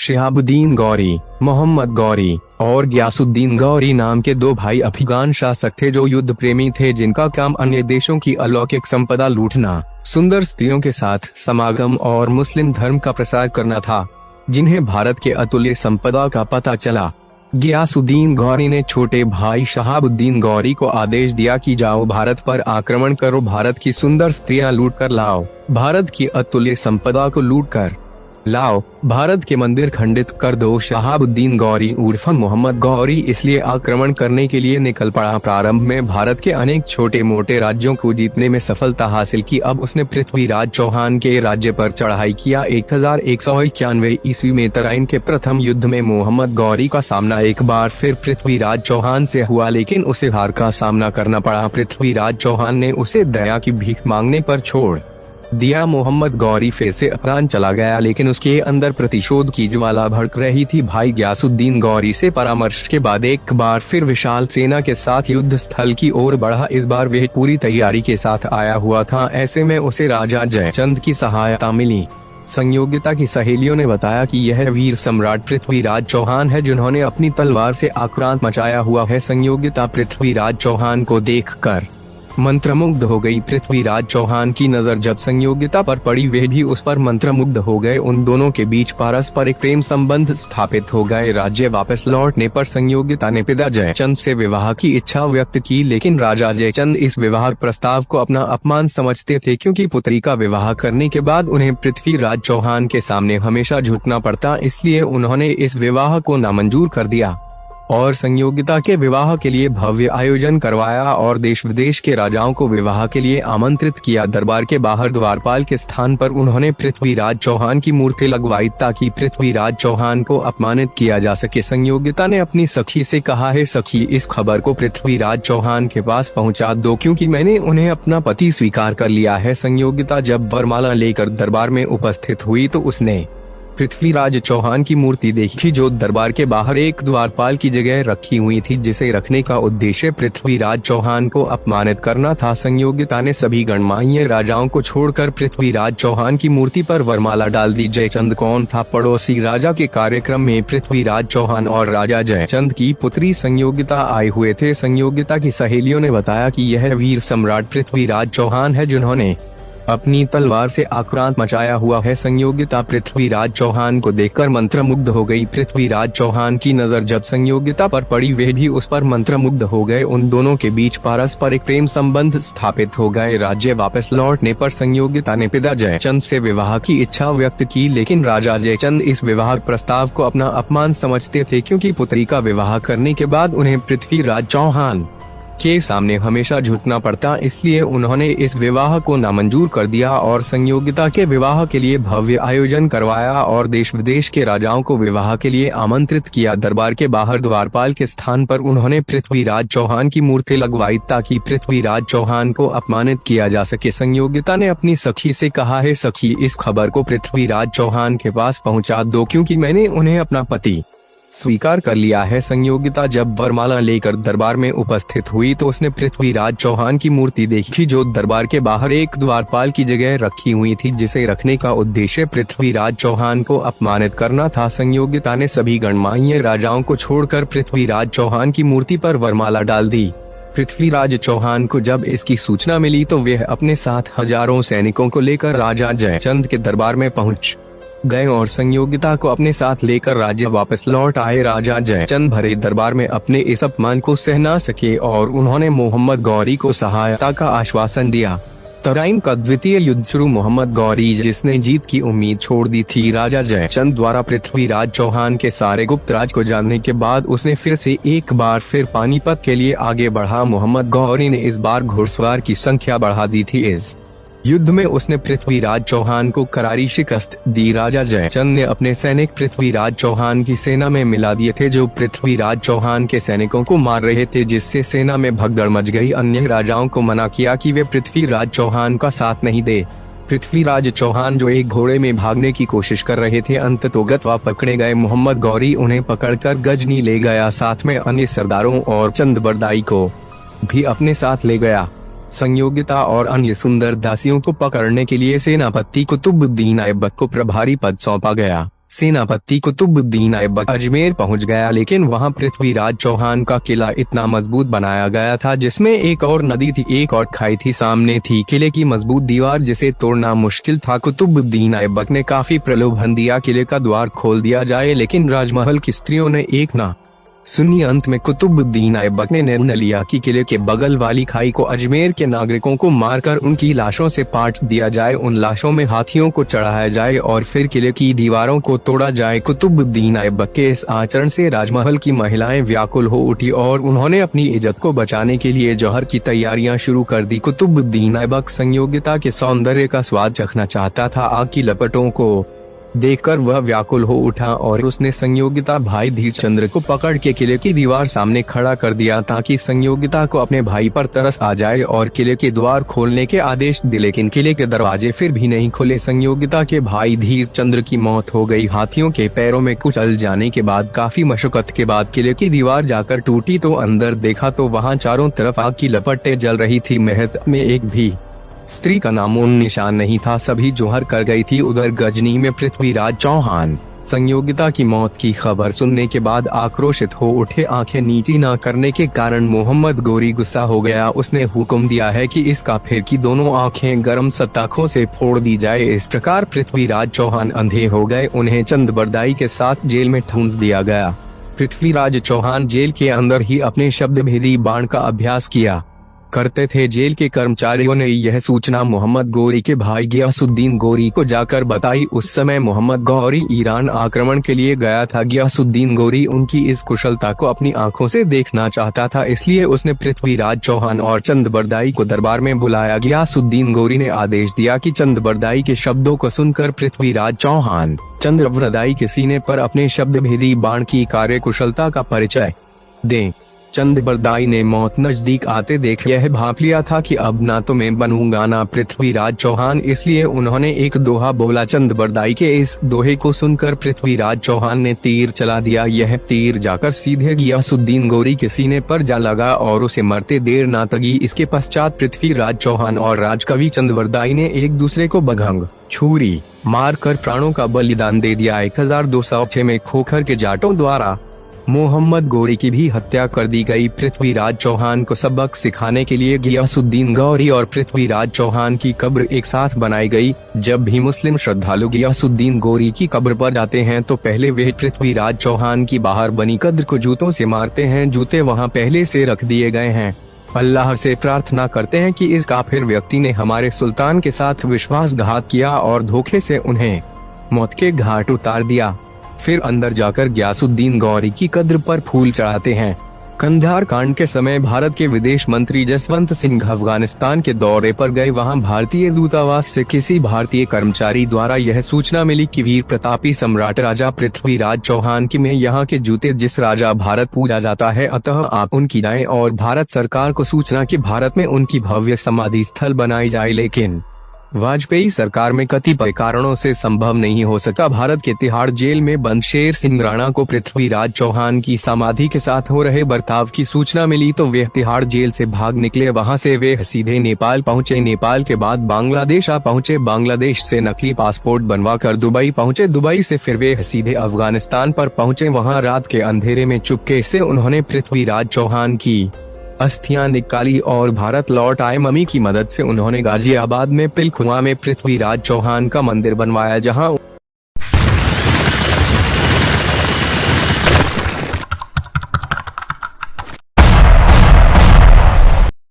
शिहाबुद्दीन गौरी, मोहम्मद गौरी और गियासुद्दीन गौरी नाम के दो भाई अफगान शासक थे जो युद्ध प्रेमी थे, जिनका काम अन्य देशों की अलौकिक संपदा लूटना, सुंदर स्त्रियों के साथ समागम और मुस्लिम धर्म का प्रसार करना था, जिन्हें भारत के अतुल्य संपदा का पता चला। गियासुद्दीन गौरी ने छोटे भाई शहाबुद्दीन गौरी को आदेश दिया कि जाओ भारत पर आक्रमण करो, भारत की सुंदर स्त्रियां लूट कर लाओ, भारत की अतुल्य संपदा को लूट कर लाओ, भारत के मंदिर खंडित कर दो। शहाबुद्दीन गौरी उर्फ मोहम्मद गौरी इसलिए आक्रमण करने के लिए निकल पड़ा। प्रारंभ में भारत के अनेक छोटे मोटे राज्यों को जीतने में सफलता हासिल की। अब उसने पृथ्वीराज चौहान के राज्य पर चढ़ाई किया। 1191 ईस्वी में तराइन के प्रथम युद्ध में मोहम्मद गौरी का सामना एक बार फिर पृथ्वीराज चौहान से हुआ, लेकिन उसे हार का सामना करना पड़ा। पृथ्वीराज चौहान ने उसे दया की भीख मांगने पर छोड़ दिया। मोहम्मद गौरी फिर से अफगान चला गया, लेकिन उसके अंदर प्रतिशोध की ज्वाला भड़क रही थी। भाई गियासुद्दीन गौरी से परामर्श के बाद एक बार फिर विशाल सेना के साथ युद्ध स्थल की ओर बढ़ा। इस बार वह पूरी तैयारी के साथ आया हुआ था। ऐसे में उसे राजा जयचंद की सहायता मिली। संयोगिता की सहेलियों ने बताया कि यह वीर सम्राट पृथ्वीराज चौहान है, जिन्होंने अपनी तलवार से आक्रांत मचाया हुआ है। संयोगिता पृथ्वीराज चौहान को देखकर मंत्रमुग्ध हो गई। पृथ्वीराज चौहान की नजर जब संयोगिता पर पड़ी, वे भी उस पर मंत्रमुग्ध हो गए। उन दोनों के बीच पारस्परिक प्रेम संबंध स्थापित हो गए। राज्य वापस लौटने पर संयोगिता ने पिता जयचंद से विवाह की इच्छा व्यक्त की, लेकिन राजा जयचंद इस विवाह प्रस्ताव को अपना अपमान समझते थे, क्योंकि पुत्री का विवाह करने के बाद उन्हें पृथ्वीराज चौहान के सामने हमेशा झुकना पड़ता। इसलिए उन्होंने इस विवाह को नामंजूर कर दिया और संयोगिता के विवाह के लिए भव्य आयोजन करवाया और देश विदेश के राजाओं को विवाह के लिए आमंत्रित किया। दरबार के बाहर द्वारपाल के स्थान पर उन्होंने पृथ्वीराज चौहान की मूर्ति लगवाई ताकि पृथ्वीराज चौहान को अपमानित किया जा सके। संयोगिता ने अपनी सखी से कहा है, सखी, इस खबर को पृथ्वीराज चौहान के पास पहुंचा दो, क्योंकि मैंने उन्हें अपना पति स्वीकार कर लिया है। संयोगिता जब वरमाला लेकर दरबार में उपस्थित हुई तो उसने पृथ्वीराज चौहान की मूर्ति देखी, जो दरबार के बाहर एक द्वारपाल की जगह रखी हुई थी, जिसे रखने का उद्देश्य पृथ्वीराज चौहान को अपमानित करना था। संयोगिता ने सभी गणमान्य राजाओं को छोड़कर पृथ्वीराज चौहान की मूर्ति पर वरमाला डाल दी। जयचंद कौन था? पड़ोसी राजा के कार्यक्रम में पृथ्वीराज चौहान और राजा जयचंद की पुत्री संयोगिता आए हुए थे। संयोगिता की सहेलियों ने बताया कि यह वीर सम्राट पृथ्वीराज चौहान है, जिन्होंने अपनी तलवार से आक्रांत मचाया हुआ है। संयोगिता पृथ्वीराज चौहान को देखकर मंत्रमुग्ध हो गई। पृथ्वीराज चौहान की नजर जब संयोगिता पर पड़ी, वे भी उस पर मंत्रमुग्ध हो गए। उन दोनों के बीच पारस्परिक प्रेम संबंध स्थापित हो गए। राज्य वापस लौटने पर संयोगिता ने पिता जयचंद से विवाह की इच्छा व्यक्त की, लेकिन राजा जयचंद इस विवाह प्रस्ताव को अपना अपमान समझते थे, क्योंकि पुत्री का विवाह करने के बाद उन्हें पृथ्वीराज चौहान के सामने हमेशा झुकना पड़ता। इसलिए उन्होंने इस विवाह को नामंजूर कर दिया और संयोगिता के विवाह के लिए भव्य आयोजन करवाया और देश विदेश के राजाओं को विवाह के लिए आमंत्रित किया। दरबार के बाहर द्वारपाल के स्थान पर उन्होंने पृथ्वीराज चौहान की मूर्ति लगवाई ताकि पृथ्वीराज चौहान को अपमानित किया जा सके। संयोगिता ने अपनी सखी से कहा है, सखी, इस खबर को पृथ्वीराज चौहान के पास पहुँचा दो, क्योंकि मैंने उन्हें अपना पति स्वीकार कर लिया है। संयोगिता जब वरमाला लेकर दरबार में उपस्थित हुई तो उसने पृथ्वीराज चौहान की मूर्ति देखी, जो दरबार के बाहर एक द्वारपाल की जगह रखी हुई थी, जिसे रखने का उद्देश्य पृथ्वीराज चौहान को अपमानित करना था। संयोगिता ने सभी गणमान्य राजाओं को छोड़कर पृथ्वीराज चौहान की मूर्ति पर वरमाला डाल दी। पृथ्वीराज चौहान को जब इसकी सूचना मिली तो वह अपने साथ हजारों सैनिकों को लेकर राजा जयचंद के दरबार में पहुंच गए और संयोगिता को अपने साथ लेकर राज्य वापस लौट आए। राजा जयचंद भरे दरबार में अपने इस अपमान को सह न सके और उन्होंने मोहम्मद गौरी को सहायता का आश्वासन दिया। तराइन का द्वितीय युद्ध शुरू। मोहम्मद गौरी, जिसने जीत की उम्मीद छोड़ दी थी राजा जयचंद द्वारा पृथ्वीराज चौहान के सारे गुप्त राज को जानने के बाद, उसने फिर से एक बार फिर पानीपत के लिए आगे बढ़ा। मोहम्मद गौरी ने इस बार घुड़सवार की संख्या बढ़ा दी थी। इस युद्ध में उसने पृथ्वीराज चौहान को करारी शिकस्त दी। राजा जयचंद ने अपने सैनिक पृथ्वीराज चौहान की सेना में मिला दिए थे, जो पृथ्वीराज चौहान के सैनिकों को मार रहे थे, जिससे सेना में भगदड़ मच गई। अन्य राजाओं को मना किया कि वे पृथ्वीराज चौहान का साथ नहीं दे। पृथ्वीराज चौहान, जो एक घोड़े में भागने की कोशिश कर रहे थे, अंततोगत्वा पकड़े गए। मोहम्मद गौरी उन्हें पकड़कर गजनी ले गया। साथ में अन्य सरदारों और चंद बरदाई को भी अपने साथ ले गया। संयोगिता और अन्य सुंदर दासियों को पकड़ने के लिए सेनापति कुतुबुद्दीन ऐबक को प्रभारी पद सौंपा गया। सेनापति कुतुबुद्दीन ऐबक अजमेर पहुंच गया, लेकिन वहां पृथ्वीराज चौहान का किला इतना मजबूत बनाया गया था जिसमें एक और नदी थी, एक और खाई थी, सामने थी किले की मजबूत दीवार जिसे तोड़ना मुश्किल था। कुतुबुद्दीन ऐबक ने काफी प्रलोभन दिया किले का द्वार खोल दिया जाए, लेकिन राजमहल की स्त्रियों ने एक ना सुनी। अंत में कुतुबुद्दीन ऐबक ने निर्णय लिया कि किले के बगल वाली खाई को अजमेर के नागरिकों को मारकर उनकी लाशों से पाट दिया जाए, उन लाशों में हाथियों को चढ़ाया जाए और फिर किले की दीवारों को तोड़ा जाए। कुतुबुद्दीन ऐबक के इस आचरण से राजमहल की महिलाएं व्याकुल हो उठी और उन्होंने अपनी इज्जत को बचाने के लिए जौहर की तैयारियां शुरू कर दी। कुतुबुद्दीन ऐबक संयोगिता के सौंदर्य का स्वाद चखना चाहता था। आग की लपटों को देखकर वह व्याकुल हो उठा और उसने संयोगिता भाई धीरचंद्र को पकड़ के किले की दीवार सामने खड़ा कर दिया ताकि संयोगिता को अपने भाई पर तरस आ जाए और किले के द्वार खोलने के आदेश दिए, लेकिन किले के दरवाजे फिर भी नहीं खुले। संयोगिता के भाई धीरचंद्र की मौत हो गई। हाथियों के पैरों में कुचल जाने के बाद काफी मशक्कत के बाद किले की दीवार जाकर टूटी तो अंदर देखा तो वहाँ चारों तरफ आग की लपटें जल रही थी। महल में एक भी स्त्री का नामो निशान नहीं था, सभी जौहर कर गई थी। उधर गजनी में पृथ्वीराज चौहान संयोगिता की मौत की खबर सुनने के बाद आक्रोशित हो उठे। आंखें नीची न करने के कारण मोहम्मद गोरी गुस्सा हो गया। उसने हुक्म दिया है कि इस काफिर की दोनों आंखें गर्म सताखों से फोड़ दी जाए। इस प्रकार पृथ्वीराज चौहान अंधे हो गए। उन्हें चंदबरदाई के साथ जेल में ठूंस दिया गया। पृथ्वीराज चौहान जेल के अंदर ही अपने शब्द भेदी बाण का अभ्यास किया करते थे। जेल के कर्मचारियों ने यह सूचना मोहम्मद गोरी के भाई गियासुद्दीन गोरी को जाकर बताई। उस समय मोहम्मद गौरी ईरान आक्रमण के लिए गया था। गियासुद्दीन गोरी उनकी इस कुशलता को अपनी आंखों से देखना चाहता था, इसलिए उसने पृथ्वीराज चौहान और चंदबरदाई को दरबार में बुलाया। गियासुद्दीन गोरी ने आदेश दिया कि चंदबरदाई के शब्दों को सुनकर पृथ्वीराज चौहान चंदबरदाई के सीने पर अपने शब्द भेदी बाण की कार्य कुशलता का परिचय दें। चंदबरदाई ने मौत नजदीक आते देख यह भांप लिया था कि अब ना तो मैं बनूंगा ना पृथ्वीराज चौहान, इसलिए उन्होंने एक दोहा बोला। चंदबरदाई के इस दोहे को सुनकर पृथ्वीराज चौहान ने तीर चला दिया। यह तीर जाकर सीधे गियासुद्दीन गोरी के सीने पर जा लगा और उसे मरते देर ना लगी। इसके पश्चात पृथ्वीराज चौहान और राजकवि चंदबरदाई ने एक दूसरे को बघंग छुरी मारकर प्राणों का बलिदान दे दिया। 1206 में खोखर के जाटों द्वारा मोहम्मद गोरी की भी हत्या कर दी गई। पृथ्वीराज चौहान को सबक सिखाने के लिए गियासुद्दीन गौरी और पृथ्वीराज चौहान की कब्र एक साथ बनाई गई। जब भी मुस्लिम श्रद्धालु गियासुद्दीन गौरी की कब्र पर जाते हैं तो पहले वे पृथ्वीराज चौहान की बाहर बनी कब्र को जूतों से मारते हैं। जूते वहां पहले से रख दिए गए हैं। अल्लाह से प्रार्थना करते हैं कि इस काफिर व्यक्ति ने हमारे सुल्तान के साथ विश्वासघात किया और धोखे से उन्हें मौत के घाट उतार दिया। फिर अंदर जाकर गियासुद्दीन गौरी की कब्र पर फूल चढ़ाते हैं। कंधार कांड के समय भारत के विदेश मंत्री जसवंत सिंह अफगानिस्तान के दौरे पर गए। वहां भारतीय दूतावास से किसी भारतीय कर्मचारी द्वारा यह सूचना मिली कि वीर प्रतापी सम्राट राजा पृथ्वीराज चौहान की में यहाँ के जूते जिस राजा भारत पूजा जाता है, अतः आप उनकी जाएं और भारत सरकार को सूचना कि भारत में उनकी भव्य समाधि स्थल बनाई जाए। लेकिन वाजपेयी सरकार में कतिपय कारणों से संभव नहीं हो सका। भारत के तिहाड़ जेल में बंद शेर सिंह राणा को पृथ्वीराज चौहान की समाधि के साथ हो रहे बर्ताव की सूचना मिली तो वे तिहाड़ जेल से भाग निकले। वहां से वे सीधे नेपाल पहुंचे। नेपाल के बाद बांग्लादेश आ पहुंचे। बांग्लादेश से नकली पासपोर्ट बनवा कर दुबई पहुंचे। दुबई से फिर वे सीधे अफगानिस्तान पर पहुंचे। वहाँ रात के अंधेरे में चुपके से उन्होंने पृथ्वीराज चौहान की अस्थियां निकाली और भारत लौट आए। मम्मी की मदद से उन्होंने गाजियाबाद में पिलखुआ में पृथ्वीराज चौहान का मंदिर बनवाया, जहां